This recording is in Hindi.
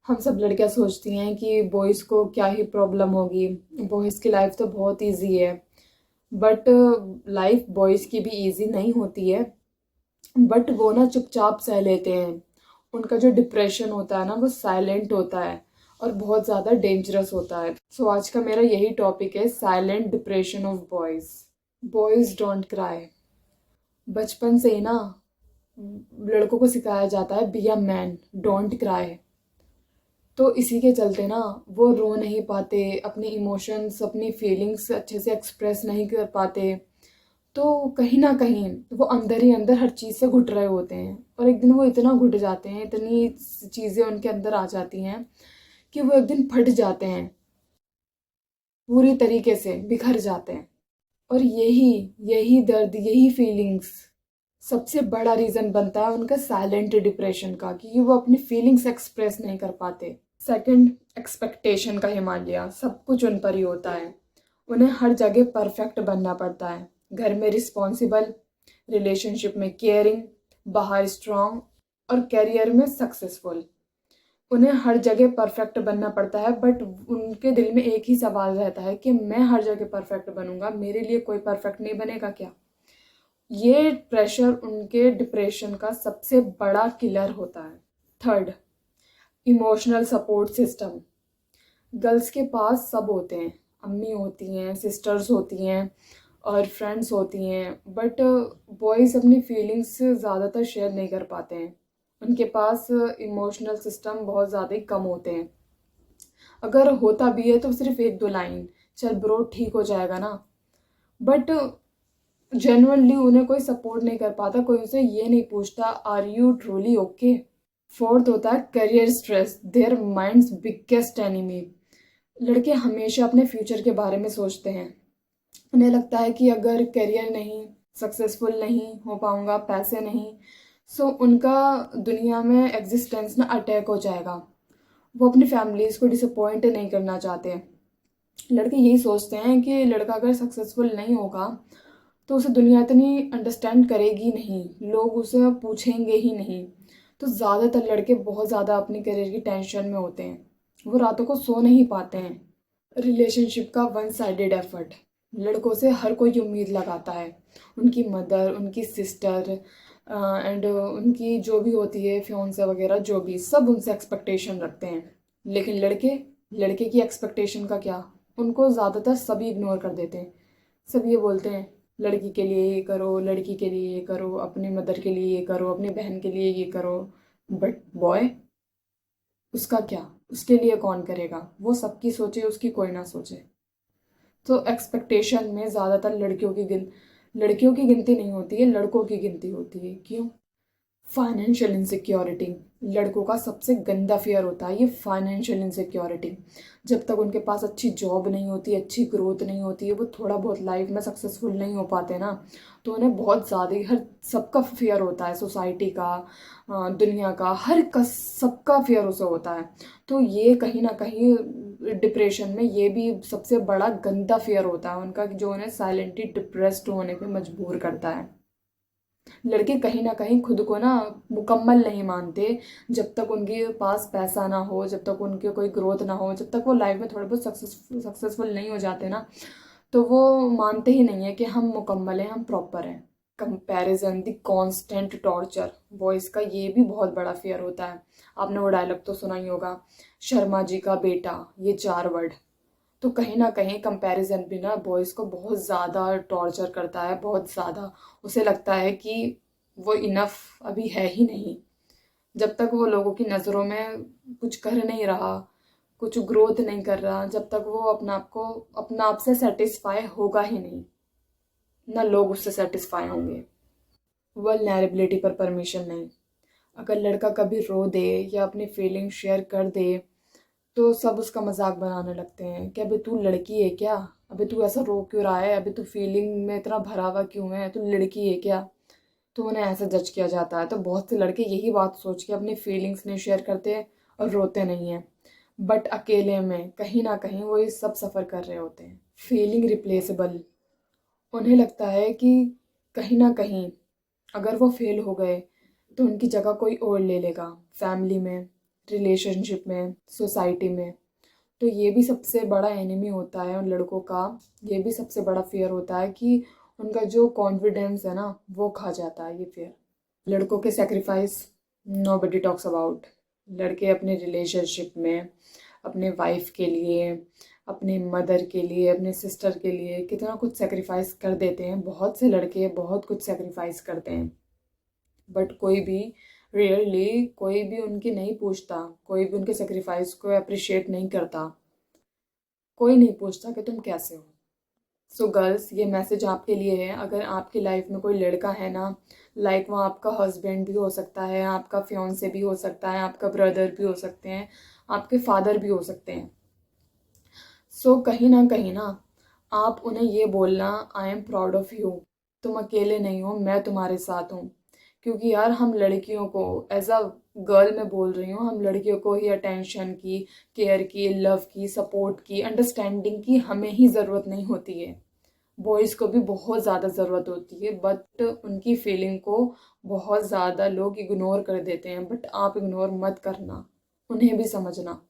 हम सब लड़कियां सोचती हैं कि बॉयज़ को क्या ही प्रॉब्लम होगी, बॉयज़ की लाइफ तो बहुत इजी है। बट लाइफ बॉयज़ की भी इजी नहीं होती है। बट वो ना चुपचाप सह लेते हैं। उनका जो डिप्रेशन होता है ना वो साइलेंट होता है और बहुत ज़्यादा डेंजरस होता है। सो आज का मेरा यही टॉपिक है, silent depression of boys. Boys don't cry. बचपन से ही ना लड़कों को सिखाया जाता है, be a man, don't cry. तो इसी के चलते ना वो रो नहीं पाते, अपनी इमोशंस अपनी फीलिंग्स अच्छे से एक्सप्रेस नहीं कर पाते। तो कहीं ना कहीं वो अंदर ही अंदर हर चीज़ से घुट रहे होते हैं, और एक दिन वो इतना घुट जाते हैं, इतनी चीज़ें उनके अंदर आ जाती हैं कि वो एक दिन फट जाते हैं, पूरी तरीके से बिखर जाते हैं। और यही यही दर्द, यही फीलिंग्स सबसे बड़ा रीज़न बनता है उनका साइलेंट डिप्रेशन का, कि वो अपनी फीलिंग्स एक्सप्रेस नहीं कर पाते। सेकंड, एक्सपेक्टेशन का हिमालय, सब कुछ उन पर ही होता है। उन्हें हर जगह परफेक्ट बनना पड़ता है। घर में रिस्पॉन्सिबल, रिलेशनशिप में केयरिंग, बाहर स्ट्रांग और करियर में सक्सेसफुल। उन्हें हर जगह परफेक्ट बनना पड़ता है, बट उनके दिल में एक ही सवाल रहता है कि मैं हर जगह परफेक्ट बनूंगा, मेरे लिए कोई परफेक्ट नहीं बनेगा क्या? ये प्रेशर उनके डिप्रेशन का सबसे बड़ा किलर होता है। Third, emotional support system. Girls के पास सब होते हैं, अम्मी होती हैं, सिस्टर्स होती हैं और फ्रेंड्स होती हैं, बट बॉयज़ अपनी फीलिंग्स ज़्यादातर शेयर नहीं कर पाते हैं। उनके पास इमोशनल सिस्टम बहुत ज़्यादा ही कम होते हैं। अगर होता भी है तो सिर्फ एक दो लाइन, चल ब्रो ठीक हो जाएगा ना। बट जेन्युइनली उन्हें कोई सपोर्ट नहीं कर पाता, कोई उनसे ये नहीं पूछता are you truly okay. Fourth होता है career stress, their mind's biggest enemy. लड़के हमेशा अपने फ्यूचर के बारे में सोचते हैं। उन्हें लगता है कि अगर करियर नहीं, सक्सेसफुल नहीं हो पाऊंगा, पैसे नहीं, सो उनका दुनिया में एग्जिस्टेंस ना अटैक हो जाएगा। वो अपनी फैमिलीज़ को डिसअपॉइंट नहीं करना चाहते। लड़के यही सोचते हैं कि लड़का अगर सक्सेसफुल नहीं होगा तो उसे दुनिया इतनी अंडरस्टैंड करेगी नहीं, लोग उसे पूछेंगे ही नहीं। तो ज़्यादातर लड़के बहुत ज़्यादा अपनी करियर की टेंशन में होते हैं, वो रातों को सो नहीं पाते हैं। रिलेशनशिप का वन साइडेड एफर्ट। लड़कों से हर कोई उम्मीद लगाता है, उनकी मदर, उनकी सिस्टर एंड उनकी जो भी होती है फियांसे वगैरह, जो भी सब उनसे एक्सपेक्टेशन रखते हैं। लेकिन लड़के, लड़के की एक्सपेक्टेशन का क्या, उनको ज़्यादातर सभी इग्नोर कर देते हैं। सब ये बोलते हैं लड़की के लिए ये करो, लड़की के लिए ये करो, अपनी मदर के लिए ये करो, अपनी बहन के लिए ये करो। बट बॉय, उसका क्या, उसके लिए कौन करेगा? वो सबकी सोचे, उसकी कोई ना सोचे। तो एक्सपेक्टेशन में ज़्यादातर लड़कियों की गिनती नहीं होती है, लड़कों की गिनती होती है। क्यों? Financial insecurity. लड़कों का सबसे गंदा फेयर होता है ये फाइनेंशियल इनसिक्योरिटी। जब तक उनके पास अच्छी जॉब नहीं होती, अच्छी ग्रोथ नहीं होती है, वो थोड़ा बहुत लाइफ में सक्सेसफुल नहीं हो पाते ना, तो उन्हें बहुत ज़्यादा ही हर सबका फेयर होता है, सोसाइटी का, दुनिया का, हर का सबका फेयर उसे होता है। तो ये कहीं ना कहीं डिप्रेशन में ये भी सबसे बड़ा गंदा फेयर होता है उनका, जो उन्हें साइलेंटली डिप्रेस्ड होने पे मजबूर करता है। लड़के कहीं ना कहीं खुद को ना मुकम्मल नहीं मानते, जब तक उनके पास पैसा ना हो, जब तक उनके कोई ग्रोथ ना हो, जब तक वो लाइफ में थोड़े बहुत सक्सेसफुल नहीं हो जाते ना, तो वो मानते ही नहीं है कि हम मुकम्मल हैं, हम प्रॉपर हैं। Comparison, the constant torture. Boys का ये भी बहुत बड़ा फेयर होता है। आपने वो डायलॉग तो सुना ही होगा, शर्मा जी का बेटा, ये चार वर्ड। तो कहीं ना कहीं कंपैरिजन भी ना बॉयज़ को बहुत ज़्यादा टॉर्चर करता है, बहुत ज़्यादा। उसे लगता है कि वो इनफ अभी है ही नहीं। जब तक वो लोगों की नज़रों में कुछ कर नहीं रहा, कुछ ग्रोथ नहीं कर रहा, जब तक वो अपना आप से सेटिस्फाई होगा ही नहीं, ना लोग उससे सेटिस्फाई होंगे। वल्नरेबिलिटी पर परमिशन नहीं। अगर लड़का कभी रो दे या अपनी फीलिंग शेयर कर दे तो सब उसका मजाक बनाने लगते हैं कि अबे तू लड़की है क्या, अबे तू ऐसा रो क्यों रहा है, अबे तू फीलिंग में इतना भरा हुआ क्यों है, तू लड़की है क्या? तो उन्हें ऐसा जज किया जाता है। तो बहुत से लड़के यही बात सोच के अपनी फीलिंग्स नहीं शेयर करते और रोते नहीं हैं, बट अकेले में कहीं ना कहीं वो ये सब सफ़र कर रहे होते हैं। Feeling replaceable. उन्हें लगता है कि कहीं ना कहीं अगर वो फेल हो गए तो उनकी जगह कोई और ले लेगा, फैमिली में, रिलेशनशिप में, सोसाइटी में। तो ये भी सबसे बड़ा एनिमी होता है उन लड़कों का। ये भी सबसे बड़ा फियर होता है कि उनका जो कॉन्फिडेंस है ना वो खा जाता है ये फियर। लड़कों के सेक्रीफाइस नोबडी टॉक्स अबाउट। लड़के अपने रिलेशनशिप में अपने वाइफ के लिए, अपने मदर के लिए, अपने सिस्टर के लिए कितना कुछ सेक्रीफाइस कर देते हैं। बहुत से लड़के बहुत कुछ सेक्रीफाइस करते हैं, बट कोई भी रियरली कोई भी उनकी नहीं पूछता, कोई भी उनके सेक्रीफाइस को अप्रिशिएट नहीं करता। कोई नहीं पूछता कि तुम कैसे हो। सो गर्ल्स, ये मैसेज आपके लिए है। अगर आपकी लाइफ में कोई लड़का है ना, लाइक वो आपका हस्बैंड भी हो सकता है, आपका फियांसे भी हो सकता है, आपका ब्रदर भी हो सकते हैं, आपके फादर भी हो सकते हैं। सो कहीं ना आप उन्हें ये बोलना, I am proud of you, तुम अकेले नहीं हो, मैं तुम्हारे साथ हूँ। क्योंकि यार हम लड़कियों को, एज अ गर्ल मैं बोल रही हूँ, हम लड़कियों को ही अटेंशन की, केयर की, लव की, सपोर्ट की, अंडरस्टैंडिंग की हमें ही ज़रूरत नहीं होती है। बॉयज़ को भी बहुत ज़्यादा ज़रूरत होती है, बट उनकी फीलिंग को बहुत ज़्यादा लोग इग्नोर कर देते हैं। बट आप इग्नोर मत करना, उन्हें भी समझना।